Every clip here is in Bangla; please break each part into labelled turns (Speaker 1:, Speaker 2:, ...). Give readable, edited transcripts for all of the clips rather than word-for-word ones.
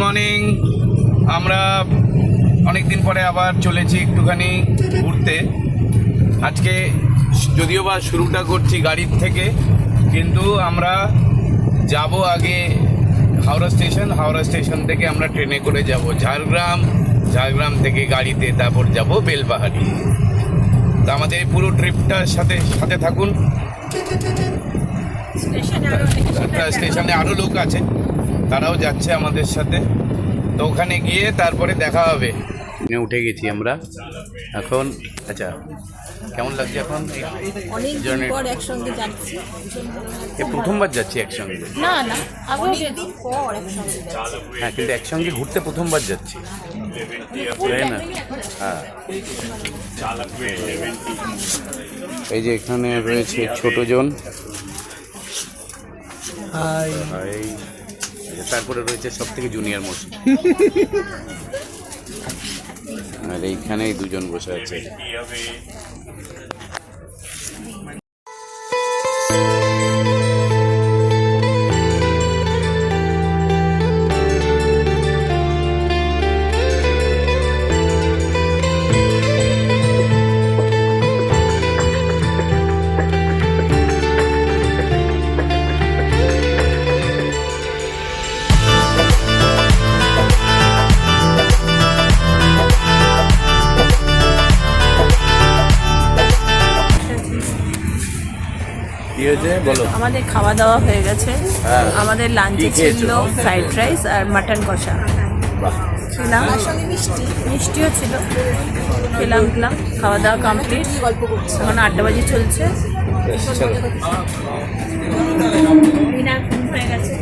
Speaker 1: মর্নিং। আমরা অনেক দিন পরে আবার চলেছি একটুখানি ঘুরতে। আজকে যদিও বা শুরুটা করছি গাড়ির থেকে, কিন্তু আমরা যাব আগে হাওড়া স্টেশন থেকে আমরা ট্রেনে করে যাব ঝাড়গ্রাম থেকে গাড়িতে, তারপর যাব বেলপাহাড়ি। তো আমাদের পুরো ট্রিপটার সাথে থাকুন। স্টেশনে আরও লোক আছে, তারাও যাচ্ছে আমাদের সাথে। তো ওখানে গিয়ে তারপরে দেখা হবে। উঠে গেছি আমরা এখন। আচ্ছা, কেমন লাগছে এখন? প্রথমবার যাচ্ছি একসঙ্গে। হ্যাঁ, কিন্তু একসঙ্গে ঘুরতে প্রথমবার যাচ্ছি, তাই না? হ্যাঁ, এই যে এখানে রয়েছে ছোটজন, তারপরে রয়েছে সব থেকে জুনিয়র মোস্ট, আর এইখানেই দুজন বসে আছে।
Speaker 2: আমাদের খাওয়া দাওয়া হয়ে গেছে। আমাদের লাঞ্চে ছিল ফ্রাইড রাইস আর মাটন কষা খেলাম, মিষ্টিও ছিল, খেলাম খাওয়া দাওয়া কমপ্লিট। এখন 8টা বাজে চলছে। হয়ে গেছে।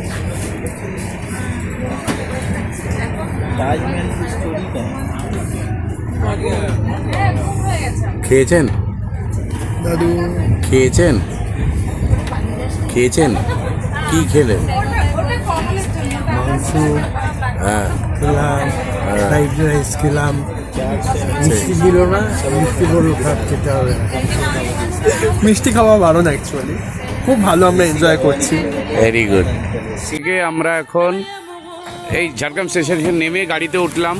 Speaker 1: খেয়েছেন দাদু? খেয়েছেন কি খেলেন?
Speaker 3: মাংস খেলাম, ফ্রাইড রাইস খেলাম, মিষ্টি দিল না, মিষ্টি বলল খাপ খেতে হবে। মিষ্টি খাওয়া বারণ অ্যাকচুয়ালি, খুব ভালো, আমরা এনজয় করছি।
Speaker 1: Very good. থেকে আমরা এখন এই ঝাড়গ্রাম স্টেশনে নেমে গাড়িতে উঠলাম।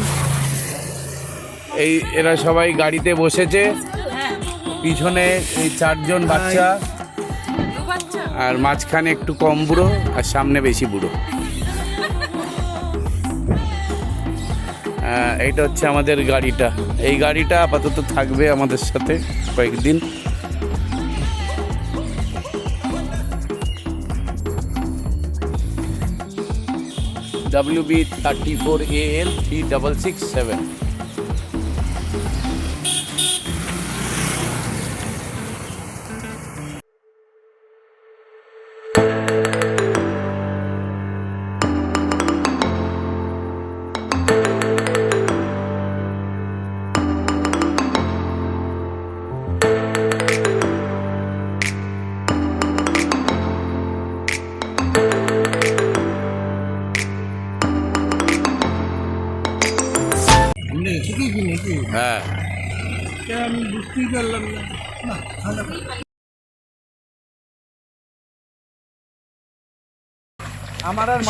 Speaker 1: এরা সবাই গাড়িতে বসেছে, পিছনে এই 4জন বাচ্চা, আর মাঝখানে একটু কম বুড়ো, আর সামনে বেশি বুড়ো। এইটা হচ্ছে আমাদের গাড়িটা। এই গাড়িটা আপাতত থাকবে আমাদের সাথে কয়েকদিন। WB 34AL 3667। হ্যাঁ,
Speaker 3: আমি বুঝতেই পারলাম না।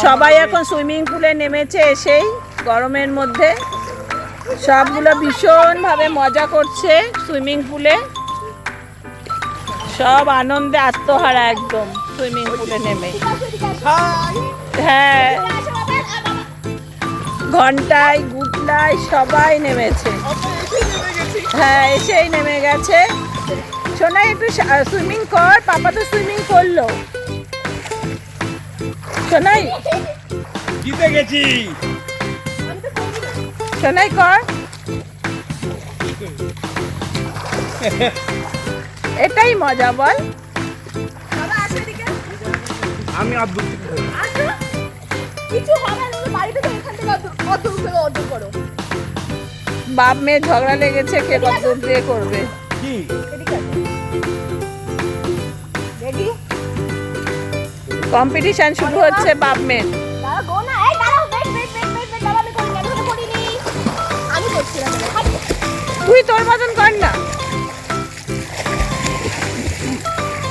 Speaker 2: সবাই এখন সুইমিং পুলে নেমেছে, এসেই গরমের মধ্যে সবগুলো ভীষণভাবে মজা করছে সুইমিং পুলে। সব আনন্দে আত্মহারা একদম সুইমিং পুলে নেমে। হ্যাঁ, ঘন্টায় গুটলায় সবাই নেমেছে। হ্যাঁ, এসেই নেমে গেছে। সোনাই একটু সুইমিং কর, পাপা তো সুইমিং করলো। সোনাই
Speaker 3: জিতে গেছি,
Speaker 2: সোনাই কর। এটাই মজা, বল।
Speaker 3: আমি
Speaker 2: বাপ মেয়ে ঝগড়া লেগেছে, কে কত দূর দিয়ে করবে। কম্পিটিশন শুরু হচ্ছে বাপ মেয়ের। তুই তোর মতন কর না,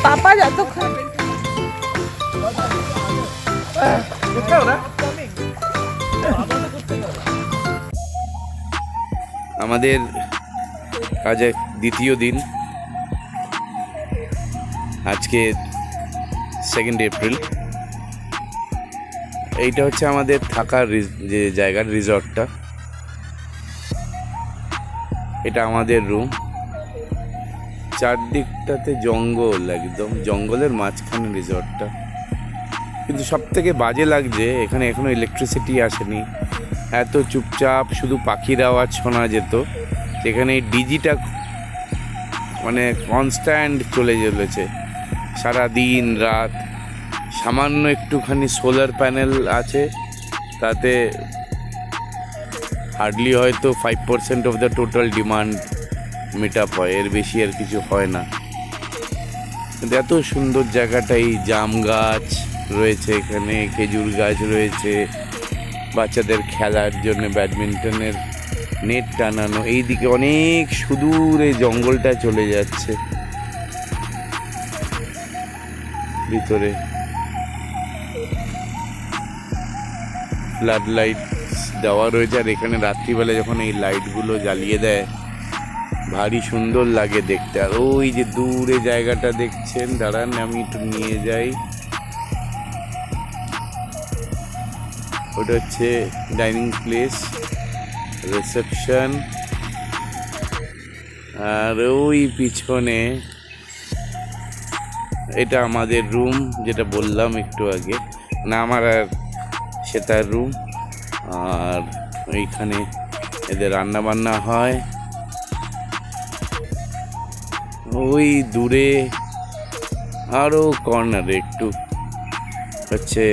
Speaker 2: পাপা যতক্ষণ। কোথাও না
Speaker 1: আমাদের কাজে দ্বিতীয় দিন, আজকে 2 এপ্রিল। এইটা হচ্ছে আমাদের থাকার যে জায়গার রিসর্টটা, এটা আমাদের রুম। চারদিকটাতে জঙ্গল, একদম জঙ্গলের মাঝখানে রিসর্টটা। কিন্তু সব থেকে বাজে লাগছে এখানে এখনো ইলেকট্রিসিটি আসেনি, এত চুপচাপ, শুধু পাখির আওয়াজ শোনা যেত। এখানে ডিজিটা মানে কনস্ট্যান্ট চলে চলেছে সারা দিন রাত। সামান্য একটুখানি সোলার প্যানেল আছে, তাতে হার্ডলি হয়তো 5% of the total demand meet up হয়, এর বেশি আর কিছু হয় না। কিন্তু এত সুন্দর জায়গাটাই, জাম গাছ রয়েছে এখানে, খেজুর গাছ রয়েছে, বাচ্চাদের খেলার জন্য ব্যাডমিন্টনের নেট টানানো। এইদিকে অনেক সুদূরে জঙ্গলটা চলে যাচ্ছে ভিতরে। ফ্লাড লাইট দেওয়া রয়েছে, আর এখানে রাত্রিবেলা যখন এই লাইটগুলো জ্বালিয়ে দেয় ভারী সুন্দর লাগে দেখতে। আর ওই যে দূরে জায়গাটা দেখছেন, দাঁড়ান আমি একটু নিয়ে যাই, ওটা হচ্ছে ডাইনিং প্লেস, রিসেপশন। আর ওই পিছনে এটা আমাদের রুম, যেটা বললাম একটু আগে, না আমার আর সেটার রুম। আর এইখানে এদের রান্না বান্না হয়। ওই দূরে আরও কর্নারে একটু হচ্ছে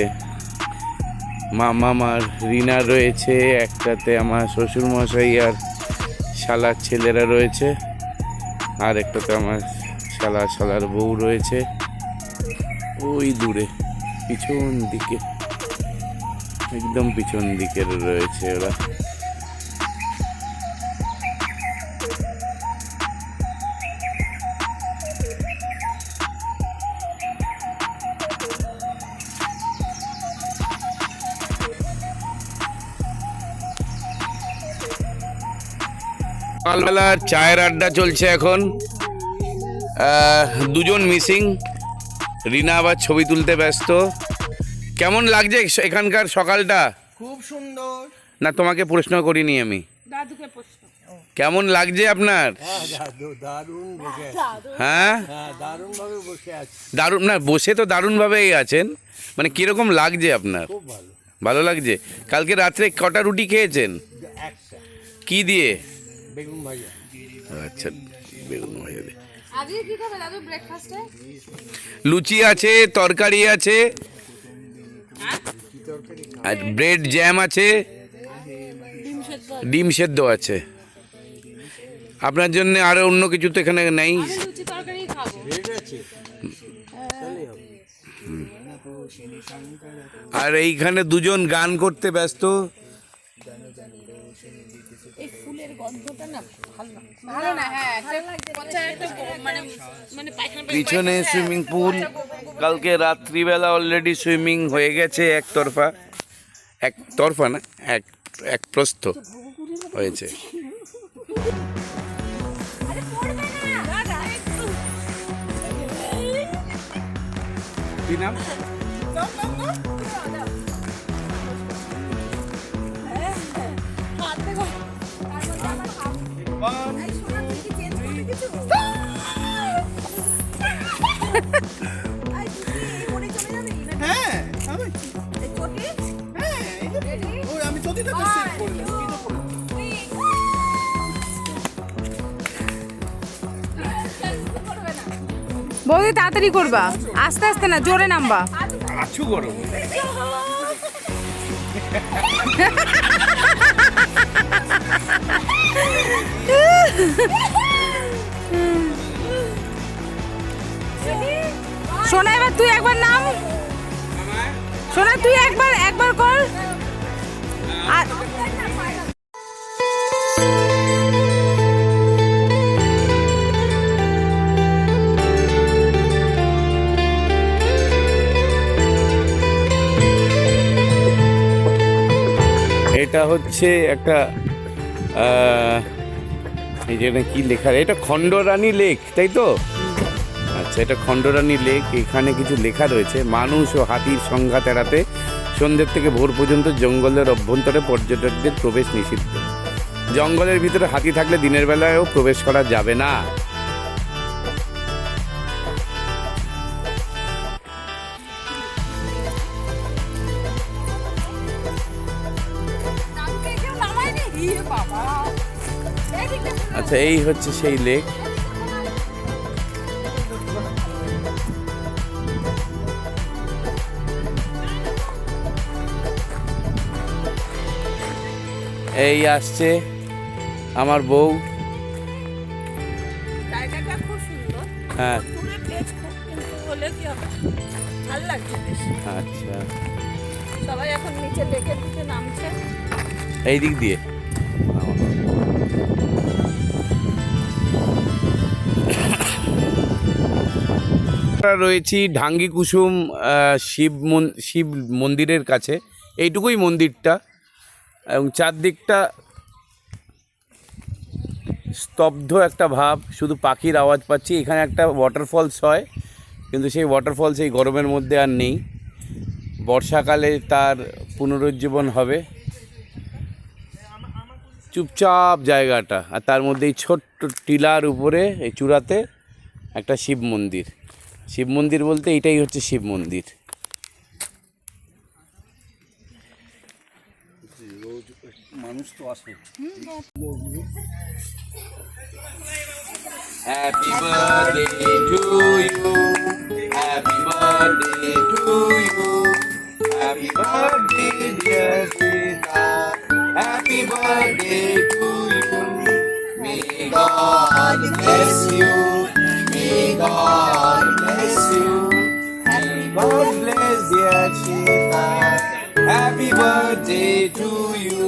Speaker 1: মামার রিনা রয়েছে, একটাতে আমার শ্বশুরমশাই আর শালার ছেলেরা রয়েছে, আর একটাতে আমার শালার বউ রয়েছে। ওই দূরে পিছন দিকে, একদম পিছন দিকে রয়েছে ওরা। সকালবেলা চায়ের আড্ডা চলছে এখন। দুজন মিসিং, রিনা আবার ছবি তুলতে ব্যস্ত। কেমন লাগছে এখানকার সকালটা?
Speaker 3: খুব সুন্দর।
Speaker 1: না, তোমাকে প্রশ্ন করিনি আমি।
Speaker 2: দাদুকে প্রশ্ন,
Speaker 1: কেমন লাগছে আপনার?
Speaker 3: দারুণ বসে আছি।
Speaker 1: হ্যাঁ,
Speaker 3: দারুণ ভাবে বসে আছি।
Speaker 1: দারুণ না, বসে তো দারুণভাবেই আছেন, মানে কিরকম লাগছে আপনার?
Speaker 3: খুব ভালো।
Speaker 1: ভালো লাগছে। কালকে রাত্রে কটা রুটি খেয়েছেন?
Speaker 3: একটা
Speaker 1: কি দিয়ে?
Speaker 3: বেগুন ভাজা।
Speaker 1: আচ্ছা, বেগুন ভাজা দিয়ে।
Speaker 2: আজকে কি খাবে দাদু ব্রেকফাস্টে?
Speaker 1: লুচি আছে, তরকারি আছে, আর ব্রেড জ্যাম আছে, ডিম সেদ্ধ আছে। আপনার জন্য আরো অন্য কিছু তো এখানে নেই।
Speaker 2: লুচি তরকারি খাবো।
Speaker 3: ঠিক আছে।
Speaker 1: আর এইখানে দুজন গান করতে ব্যস্ত।
Speaker 2: এই ফুলের গন্ধটা না ভালো না। হ্যাঁ, মানে পায়খানা
Speaker 1: পিছনে সুইমিং পুল, কালকে রাত্রিবেলা অলরেডি সুইমিং হয়ে গেছে একতরফা না, এক প্রস্থ হয়েছে। কি নাম?
Speaker 4: বৌদি তাড়াতাড়ি করবা, আস্তে আস্তে না, জোরে নামবা।
Speaker 1: আছু করো।
Speaker 4: সোনা এবার তুই একবার নাম, সোনা তুই একবার কর। আর
Speaker 1: এটা হচ্ছে একটা এই যে এটা কি লেখা, এটা খণ্ডরানী লেক তাই তো? আচ্ছা, এটা খণ্ডরানী লেক। এখানে কিছু লেখা রয়েছে, মানুষ ও হাতির সংঘাত এড়াতে সন্ধ্যের থেকে ভোর পর্যন্ত জঙ্গলের অভ্যন্তরে পর্যটকদের প্রবেশ নিষিদ্ধ। জঙ্গলের ভিতরে হাতি থাকলে দিনের বেলায়ও প্রবেশ করা যাবে না। আচ্ছা, এই হচ্ছে সেই লেক। এই আসছে আমার বউ।
Speaker 2: জায়গাটা খুব সুন্দর।
Speaker 1: হ্যাঁ,
Speaker 2: দূরে বেশ খুব, কিন্তু হলে কি হবে, ভালো লাগছে বেশ।
Speaker 1: আচ্ছা,
Speaker 2: সবাই এখন নিচে লেকের দিকে নামছে।
Speaker 1: এই দিক দিয়ে আমরা রয়েছি ঢাঙ্গি কুসুম শিব মন্দিরের কাছে। এইটুকুই মন্দিরটা, এবং চারদিকটা স্তব্ধ একটা ভাব, শুধু পাখির আওয়াজ পাচ্ছি। এখানে একটা ওয়াটারফলস হয়, কিন্তু সেই ওয়াটারফলস এই গরমের মধ্যে আর নেই। বর্ষাকালে তার পুনরুজ্জীবন হবে। চুপচাপ জায়গাটা, আর তার মধ্যে এই ছোট্ট টিলার উপরে এই চূড়াতে একটা শিব মন্দির। শিব মন্দির বলতে এইটাই হচ্ছে শিব মন্দির। মানুষ তো আসে। Happy birthday to you, happy birthday to you, happy birthday dear Sita, happy birthday to you, may God bless you, may God bless you, happy God bless dear Sita, happy birthday to you.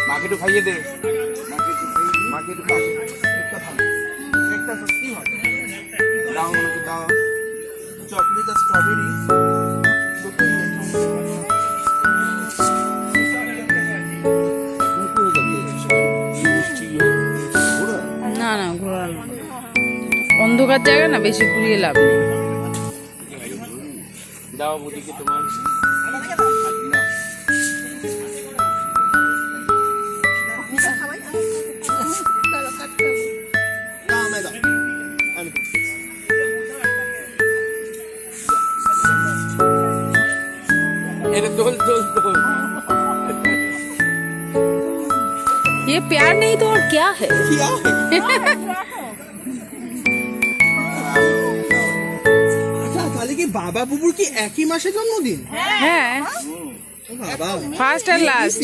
Speaker 1: মাকে একটু খাইয়ে দে, মাকে একটু খাইয়ে একটা সত্যি হয় দাও, আমাকে দাও চকলেট আর স্ট্রবেরি।
Speaker 4: না না, ঘোরানো অন্ধকার জায়গা না, বেশি ঘুরিয়ে লাভ নেই।
Speaker 1: দাও বুদিকে তোমার।
Speaker 4: ये प्यार नहीं तो और क्या है?
Speaker 3: তাহলে কি বাবা বুবুর কি একই মাসে জন্মদিন?
Speaker 4: হ্যাঁ,
Speaker 3: বাবা
Speaker 4: ফার্স্ট আর লাস্ট।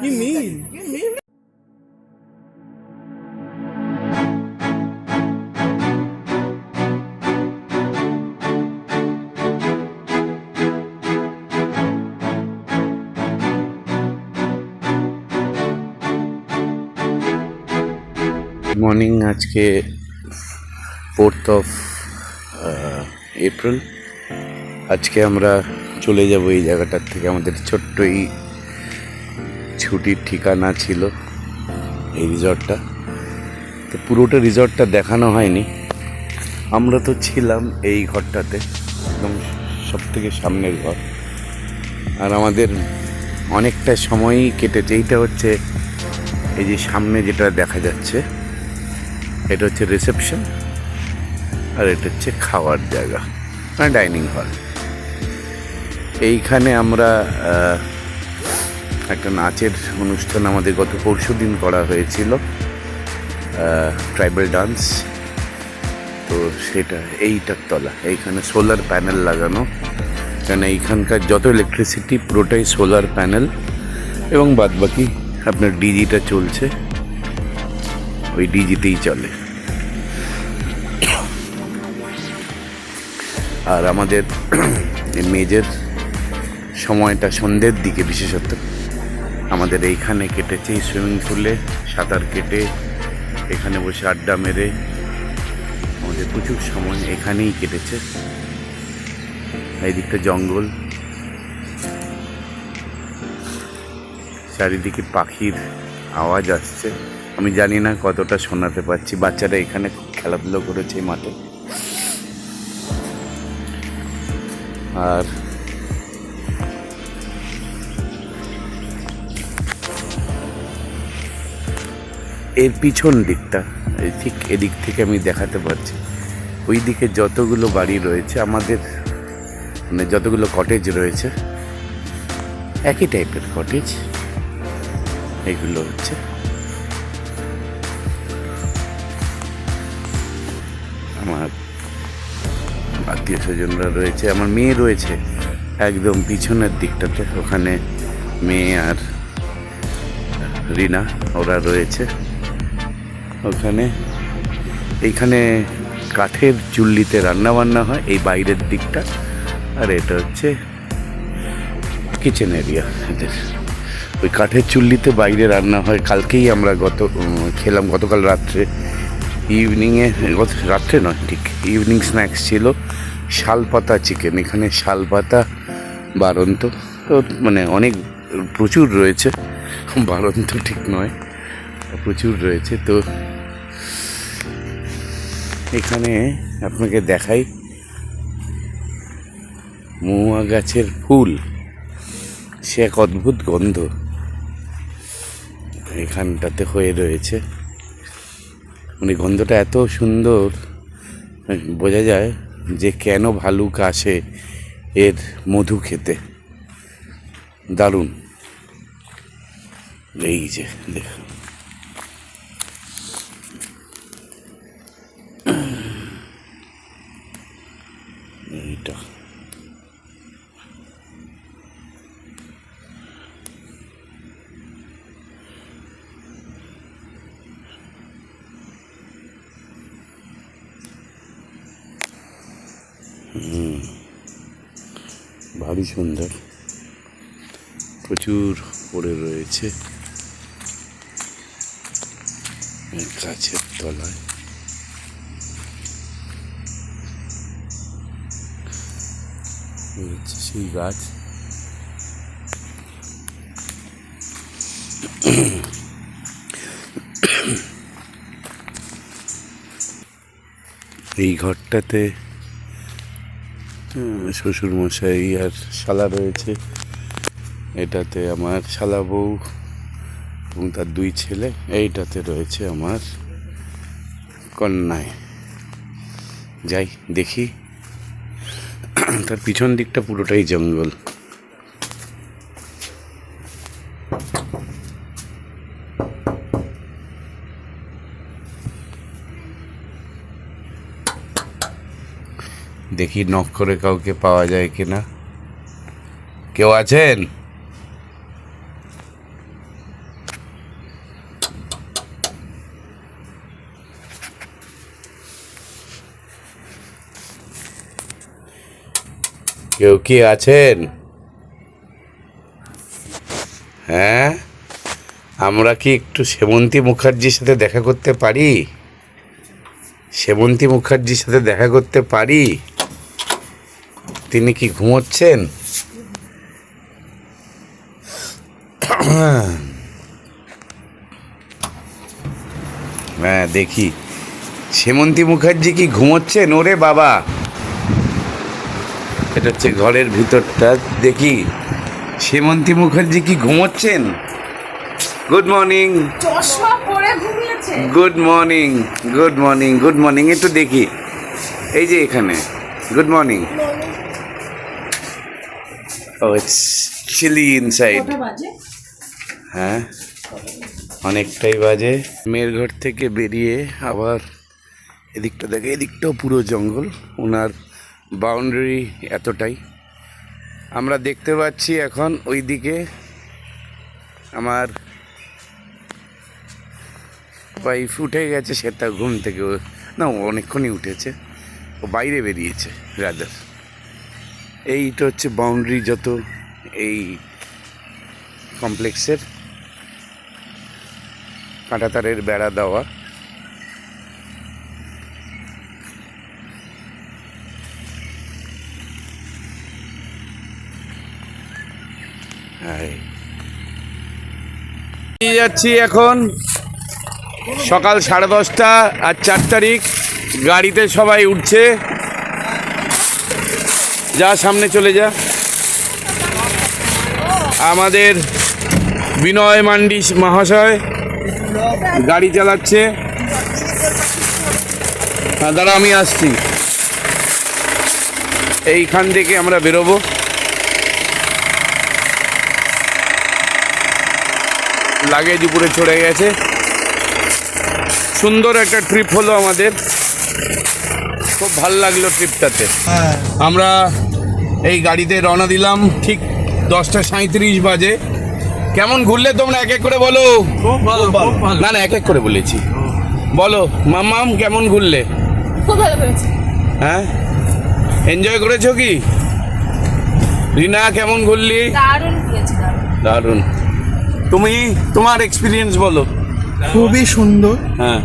Speaker 3: কি মিল।
Speaker 1: মর্নিং, আজকে 4th of এপ্রিল। আজকে আমরা চলে যাব এই জায়গাটার থেকে। আমাদের ছোট্ট এই ছুটির ঠিকানা ছিল এই রিসর্টটা, তো পুরোটা রিসর্টটা দেখানো হয়নি। আমরা তো ছিলাম এই ঘরটাতে, একদম সব থেকে সামনের ঘর, আর আমাদের অনেকটা সময়ই কেটেছে। এইটা হচ্ছে এই যে সামনে যেটা দেখা যাচ্ছে, এটা হচ্ছে রিসেপশন, আর এটা হচ্ছে খাওয়ার জায়গা, মানে ডাইনিং হল। এইখানে আমরা একটা নাচের অনুষ্ঠান আমাদের গত পরশুদিন করা হয়েছিল, ট্রাইবাল ডান্স। তো সেটা এইটার তলা, এইখানে সোলার প্যানেল লাগানো, কেন এইখানকার যত ইলেকট্রিসিটি পুরোটাই সোলার প্যানেল, এবং বাদবাকি আপনার ডিজিটা চলছে, ওই ডিজিতেই চলে। আর আমাদের মেজের সময়টা সন্ধ্যের দিকে, বিশেষত আমাদের এইখানে কেটেছে, এই সুইমিং পুলে সাঁতার কেটে এখানে বসে আড্ডা মেরে আমাদের প্রচুর সময় এখানেই কেটেছে। এই দিকটা জঙ্গল, চারিদিকে পাখির আওয়াজ আসছে। আমি জানি না কতটা শোনাতে পারছি। বাচ্চারা এখানে খেলাধুলো করেছে মাঠে। আর এর পিছন দিকটা ঠিক এদিক থেকে আমি দেখাতে পারছি, ওই দিকে যতগুলো বাড়ি রয়েছে আমাদের, মানে যতগুলো কটেজ রয়েছে একই টাইপের কটেজ এগুলো হচ্ছে। আমার আত্মীয় স্বজনরা রয়েছে, আমার মেয়ে রয়েছে একদম পিছনের দিকটাতে, ওখানে মেয়ে আর রিনা ওরা রয়েছে ওখানে। এইখানে কাঠের চুল্লিতে রান্না বান্না হয় এই বাইরের দিকটা, আর এটা হচ্ছে কিচেন এরিয়া এদের। ওই কাঠের চুল্লিতে বাইরে রান্না হয়। কালকেই আমরা খেলাম, গতকাল রাত্রে ইভিনিংয়ে, রাত্রে নয় ঠিক ইভিনিং স্ন্যাক্স ছিল শালপাতা চিকেন। এখানে শালপাতা বারন্ত তো মানে অনেক প্রচুর রয়েছে, বারন্ত ঠিক নয়, প্রচুর রয়েছে। তো এখানে আপনাকে দেখাই মহুয়া গাছের ফুল, সে এক অদ্ভুত গন্ধ এখানটাতে হয়ে রয়েছে। মানে গন্ধটা এত সুন্দর, বোঝা যায় যে কেন ভালুক আসে এর মধু খেতে। দারুণ। এই যে দেখুন, এইটা ভারী সুন্দর, প্রচুর পড়ে রয়েছে গাছের তলায়। সেই গাছ এই ঘরটাতে শ্বশুরমশাই আর শালা রয়েছে। এটাতে আমার শালা বউ এবং তার 2 ছেলে। এইটাতে রয়েছে আমার কন্যায়। যাই দেখি, তার পিছন দিকটা পুরোটাই জঙ্গল। দেখি নক করে কাউকে পাওয়া যায় কিনা। কেউ আছেন? কেউ কি আছেন? হ্যাঁ, আমরা কি একটু সেমন্তী মুখার্জির সাথে দেখা করতে পারি? সেমন্তী মুখার্জির সাথে দেখা করতে পারি? তিনি কি ঘুমোচ্ছেন? হ্যাঁ দেখি, সেমন্তী মুখার্জি কি ঘুমোচ্ছেন? ওরে বাবা, এটা হচ্ছে ঘরের ভিতরটা। দেখি সেমন্তী মুখার্জি কি ঘুমোচ্ছেন? Good morning.
Speaker 4: চশমা পরে ঘুমিয়েছে।
Speaker 1: Good morning, good morning, good morning. একটু দেখি, এই যে এখানে good morning. Oh it's chilly inside. হ্যাঁ, অনেকটাই বাজে। মেয়ের ঘর থেকে বেরিয়ে আবার এদিকটা দেখে, এদিকটাও পুরো জঙ্গল। ওনার বাউন্ডারি এতটাই আমরা দেখতে পাচ্ছি। এখন ওই দিকে আমার ওয়াইফ উঠে গেছে, সেটা ঘুম থেকে, না অনেকক্ষণই উঠেছে, ও বাইরে বেরিয়েছে রাদার। এইটা হচ্ছে বাউন্ডারি যত এই কমপ্লেক্সের, কাঁটাতারের বেড়া দেওয়া। যাচ্ছি এখন সকাল 10:30 আর 4 তারিখ গাড়িতে সবাই উঠছে। যা সামনে চলে যা। আমাদের বিনয় মান্ডি মহাশয় গাড়ি চালাচ্ছে। দাঁড়া আমি আসছি। এইখান থেকে আমরা বেরোবো। লাগেজ উপরে চড়ে গেছে। সুন্দর একটা ট্রিপ হলো আমাদের, খুব ভালো লাগলো ট্রিপটাতে। আমরা এই গাড়িতে রওনা দিলাম ঠিক 10:37 বাজে। কেমন ঘুরলে তোমরা এক এক করে বলো। না না এক এক করে বলেছি, বলো। মাম্মাম কেমন ঘুরলে?
Speaker 2: খুব ভালো করেছি।
Speaker 1: হ্যাঁ এনজয় করেছো কি? রিনা কেমন ঘুরলি?
Speaker 2: দারুণ ঘুরেছি,
Speaker 1: দারুণ। তুমি তোমার এক্সপিরিয়েন্স বলো।
Speaker 3: খুবই সুন্দর।
Speaker 1: হ্যাঁ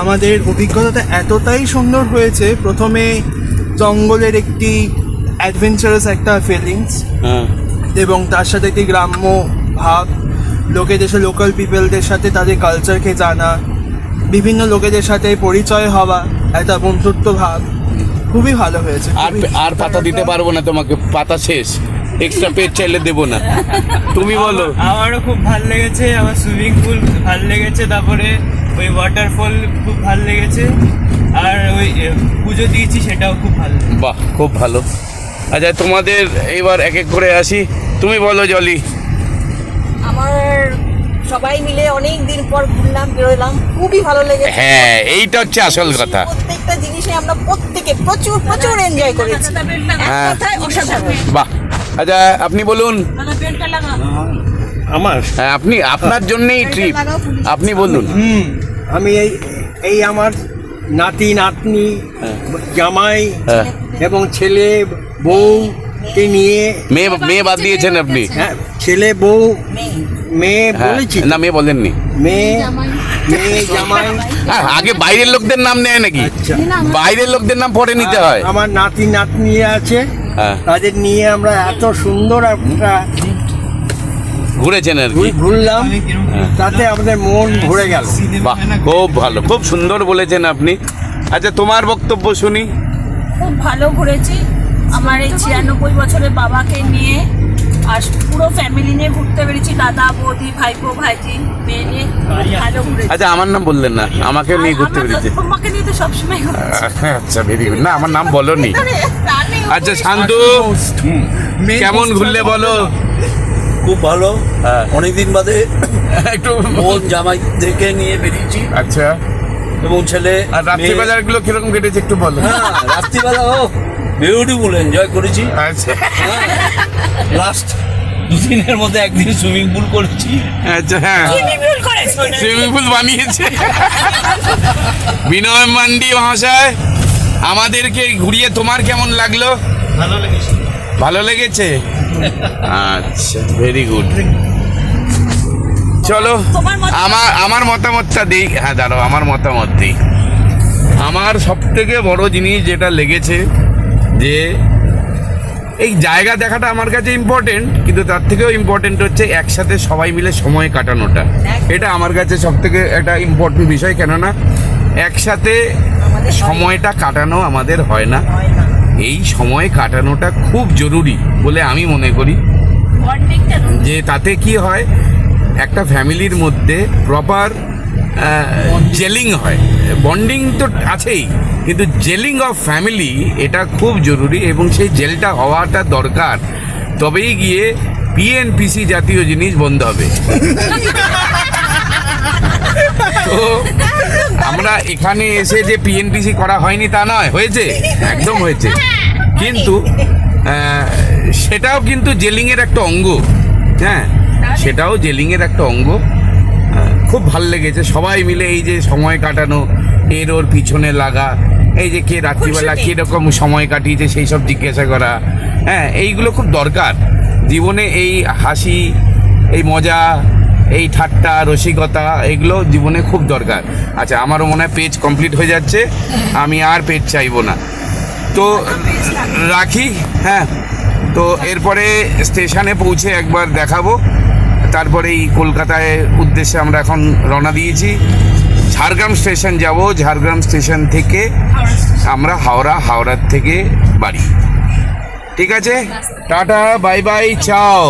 Speaker 3: আমাদের অভিজ্ঞতাটা এতটাই সুন্দর হয়েছে, প্রথমে জঙ্গলের একটি অ্যাডভেঞ্চারাস একটা ফিলিংস,
Speaker 1: হ্যাঁ
Speaker 3: এবং তার সাথে একটি গ্রাম্য ভাব, লোকেদের সাথে, লোকাল পিপলদের সাথে তাদের কালচারকে জানা, বিভিন্ন লোকেদের সাথে পরিচয় হওয়া, একটা বন্ধুত্ব ভাব, খুবই ভালো হয়েছে।
Speaker 1: আর আর পাতা দিতে পারবো না তোমাকে, পাতা শেষ, এক্সট্রা পেজ চাইলে দেবো না। তুমি বলো।
Speaker 5: আমারও খুব ভালো লেগেছে, আমার সুইমিং পুল ভালো লেগেছে, তারপরে ওই ওয়াটারফল খুব ভালো লেগেছে, আর ওই পুজো দিয়েছি সেটাও খুব ভালো।
Speaker 1: বাহ খুব ভালো। আচ্ছা তোমাদের এবার এক এক করে আসি। তুমি বলো জলি।
Speaker 6: আমার সবাই মিলে অনেক দিন পর ঘুরলাম, বেরোলাম, খুবই ভালো লেগেছে।
Speaker 1: হ্যাঁ এইটা হচ্ছে আসল কথা।
Speaker 6: প্রত্যেকটা জিনিসে আমরা প্রত্যেকে প্রচুর প্রচুর এনজয় করেছি।
Speaker 1: হ্যাঁ।
Speaker 6: এক কথায় অসাধারণ।
Speaker 1: বাহ। আচ্ছা আপনি বলুন।
Speaker 3: আমার
Speaker 1: হ্যাঁ আপনি, আপনার জন্যই ট্রিপ, আপনি বলুন।
Speaker 3: আমি এই আমার নাতি নাতনি, জামাই
Speaker 1: হ্যাঁ।
Speaker 3: এবং ছেলে বউকে নিয়ে,
Speaker 1: মেয়ে বাদ দিয়েছেন আপনি?
Speaker 3: হ্যাঁ ছেলে বউ মেয়ে
Speaker 1: হ্যাঁ,
Speaker 3: বলেছি,
Speaker 1: না মেয়ে বলেননি।
Speaker 3: মেয়ে জামাই।
Speaker 1: হ্যাঁ, আগে বাইরের লোকদের নাম নেয় নাকি?
Speaker 3: আচ্ছা।
Speaker 1: বাইরের লোকদের নাম পরে নিতে হয়।
Speaker 3: আমার নাতি নাতনি আছে,
Speaker 1: হ্যাঁ।
Speaker 3: তাদের নিয়ে আমরা এত সুন্দর একটা
Speaker 1: ঘুরেছেন আর কি।
Speaker 3: ঘুরলাম, তাতে আমাদের মন ভরে গেল।
Speaker 1: বাহ খুব ভালো, খুব সুন্দর বলেছেন আপনি। আচ্ছা তোমার বক্তব্য শুনি।
Speaker 2: খুব ভালো ঘুরেছি। আমার এই 96 বছরের বাবাকে নিয়ে আর পুরো ফ্যামিলি নিয়ে ঘুরতে পেরেছি, দাদা বৌদি ভাইপো ভাইজি মেয়ে নিয়ে খুব ভালো ঘুরেছি।
Speaker 1: আচ্ছা আমার নাম বললেন না, আমাকে নিয়ে ঘুরতে পেরেছি।
Speaker 2: তোমাকে নিয়ে তো সবসময় ঘুরেছি।
Speaker 1: আচ্ছা ভেরি গুড। না আমার নাম বলনি। আচ্ছা শান্তু কেমন ঘুরলে বলো।
Speaker 7: খুব ভালো।
Speaker 1: হ্যাঁ।
Speaker 7: অনেকদিন বাদে
Speaker 1: একটু
Speaker 7: বোন জামাইদেরকে নিয়ে বেরিয়েছি,
Speaker 1: আচ্ছা।
Speaker 7: এবং ছেলে
Speaker 1: আর রাত্রি
Speaker 7: মেয়ে।
Speaker 1: বাজার গুলো কিরকম কেটেছে একটু বলো।
Speaker 7: হ্যাঁ রাত্রিবেলা বিউটিফুল এনজয় করেছি।
Speaker 1: আচ্ছা
Speaker 7: লাস্ট 2 দিনের মধ্যে একদিন সুইমিং পুল করেছি।
Speaker 1: আচ্ছা হ্যাঁ সুইমিং পুল বানিয়েছে বিনয় মান্ডি মহাশয়। আমাদেরকে ঘুরিয়ে তোমার কেমন লাগলো?
Speaker 5: ভালো লেগেছে।
Speaker 1: ভালো লেগেছে। আচ্ছা ভেরি গুড। চলো আমার মতামতটা দিই। হ্যাঁ দাঁড়াও আমার মতামত দিই। আমার সব থেকে বড় জিনিস যেটা লেগেছে যে এই জায়গা দেখাটা আমার কাছে ইম্পর্টেন্ট, কিন্তু তার থেকেও ইম্পর্টেন্ট হচ্ছে একসাথে সবাই মিলে সময় কাটানোটা। এটা আমার কাছে সব থেকে একটা ইম্পর্টেন্ট বিষয়, কেননা একসাথে সময়টা কাটানো আমাদের হয় না। এই সময় কাটানোটা খুব জরুরি বলে আমি মনে করি, যে তাতে কি হয় একটা ফ্যামিলির মধ্যে প্রপার জেলিং হয়। বন্ডিং তো আছেই, কিন্তু জেলিং অফ ফ্যামিলি এটা খুব জরুরি, এবং সেই জেলটা হওয়াটা দরকার। তবেই গিয়ে পিএনপিসি জাতীয় জিনিস বন্ধ হবে। তো আমরা এখানে এসে যে পিএনপিসি করা হয়নি তা নয়, হয়েছে, একদম হয়েছে, কিন্তু সেটাও কিন্তু জেলিংয়ের একটা অঙ্গ। হ্যাঁ সেটাও জেলিংয়ের একটা অঙ্গ। খুব ভাল লেগেছে সবাই মিলে এই যে সময় কাটানো, এর ওর পিছনে লাগা, এই যে কে রাত্রিবেলা কীরকম সময় কাটিয়েছে সেই সব জিজ্ঞাসা করা। হ্যাঁ এইগুলো খুব দরকার জীবনে। এই হাসি, এই মজা, এই ঠাট্টা রসিকতা, এগুলো জীবনে খুব দরকার। আচ্ছা আমারও মনে হয় পেজ কমপ্লিট হয়ে যাচ্ছে, আমি আর পেজ চাইবো না, তো রাখি। হ্যাঁ তো এরপরে স্টেশনে পৌঁছে একবার দেখাবো, তারপরেই কলকাতায় উদ্দেশ্যে আমরা এখন রওনা দিয়েছি। ঝাড়গ্রাম স্টেশন যাব, ঝাড়গ্রাম স্টেশন থেকে আমরা হাওড়ার থেকে বাড়ি। ঠিক আছে, টাটা, বাই বাই, চাও।